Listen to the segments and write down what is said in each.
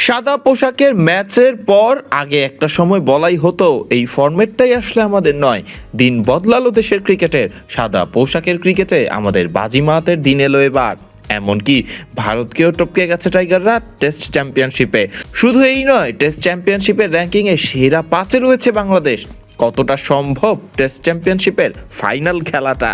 সাদা পোশাকের ম্যাচের পর আগে একটা সময় বলাই হতো এই ফরম্যাটটাই আসলে আমাদের নয়। দিন বদলালো দেশের ক্রিকেটের, সাদা পোশাকের ক্রিকেটে আমাদের বাজিমাতের দিন এলো এবার। এমনকি ভারতকেও টপকে গেছে টাইগাররা টেস্ট চ্যাম্পিয়নশিপে। শুধু এই নয়, টেস্ট চ্যাম্পিয়নশিপের র্যাঙ্কিংয়ে সেরা 5-এ রয়েছে বাংলাদেশ। কতটা সম্ভব টেস্ট চ্যাম্পিয়নশিপের ফাইনাল খেলাটা?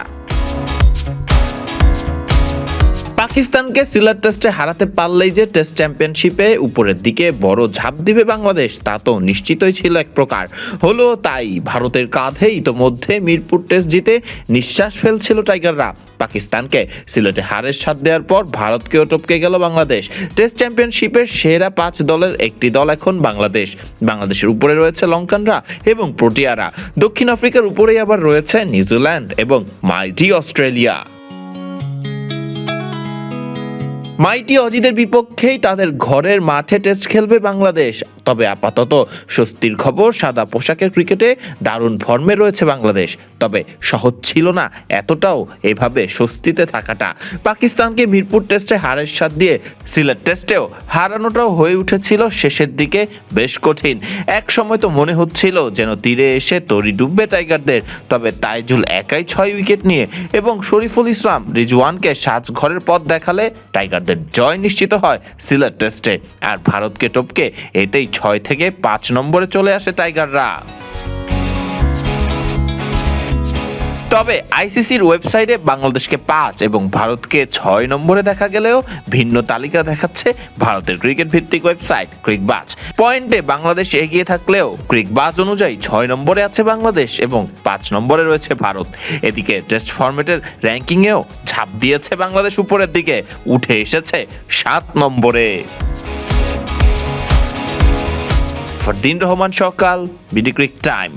পাকিস্তানকে সিলেট টেস্টে হারাতে পারলেই যে টেস্ট চ্যাম্পিয়নশিপে উপরের দিকে বড় ঝাঁপ দিবে বাংলাদেশ, তা তো নিশ্চিতই ছিল এক প্রকার। হলো তাই, ভারতের কাঁধে ইতোমধ্যে মিরপুর টেস্ট জিতে নিঃশ্বাস ফেলছিল টাইগাররা। পাকিস্তানকে সিলেটে হারের স্বাদ দেওয়ার পর ভারতকেও টপকে গেল বাংলাদেশ। টেস্ট চ্যাম্পিয়নশিপের সেরা 5 দলের একটি দল এখন বাংলাদেশ। বাংলাদেশের উপরে রয়েছে লঙ্কানরা এবং প্রোটিয়ারা। দক্ষিণ আফ্রিকার উপরেই আবার রয়েছে নিউজিল্যান্ড এবং মাইটি অস্ট্রেলিয়া। মাইটি অজিদের বিপক্ষেই তাদের ঘরের মাঠে টেস্ট খেলবে বাংলাদেশ। তবে আপাতত স্বস্তির খবর, সাদা পোশাকের ক্রিকেটে দারুণ ফর্মে রয়েছে বাংলাদেশ। তবে সহজ ছিল না এতটাও এভাবে স্বস্তিতে থাকাটা। পাকিস্তানকে মিরপুর টেস্টে হারের স্বাদ দিয়ে সিলেট টেস্টেও হারানোটাও হয়ে উঠেছিল শেষের দিকে বেশ কঠিন। এক সময় তো মনে হচ্ছিল যেন তীরে এসে তরি ডুববে টাইগারদের। তবে তাইজুল একাই 6 উইকেট নিয়ে এবং শরীফুল ইসলাম রিজওয়ানকে সাজঘরের পথ দেখালে টাইগারদের জয় নিশ্চিত হয় সিলেট টেস্টে। আর ভারতকে টপকে এতেই 6 থেকে 5 নম্বরে চলে আসে টাইগাররা। তবে আইসিসির ওয়েবসাইটে বাংলাদেশকে 5 এবং ভারতকে 6 নম্বরে দেখা গেলেও ভিন্ন তালিকা দেখাচ্ছে ভারতের ক্রিকেট ভিত্তিক ওয়েবসাইট ক্রিকবাজ। পয়েন্টে বাংলাদেশ এগিয়ে থাকলেও ক্রিকবাজ অনুযায়ী 6 নম্বরে আছে বাংলাদেশ এবং 5 নম্বরে রয়েছে ভারত। এদিকে টেস্ট ফরম্যাটের র্যাঙ্কিংয়েও ঝাঁপ দিয়েছে বাংলাদেশ, উপরের দিকে উঠে এসেছে 7 নম্বরে। ফরদিন রহমান সকাল, বিডি ক্রিক টাইম।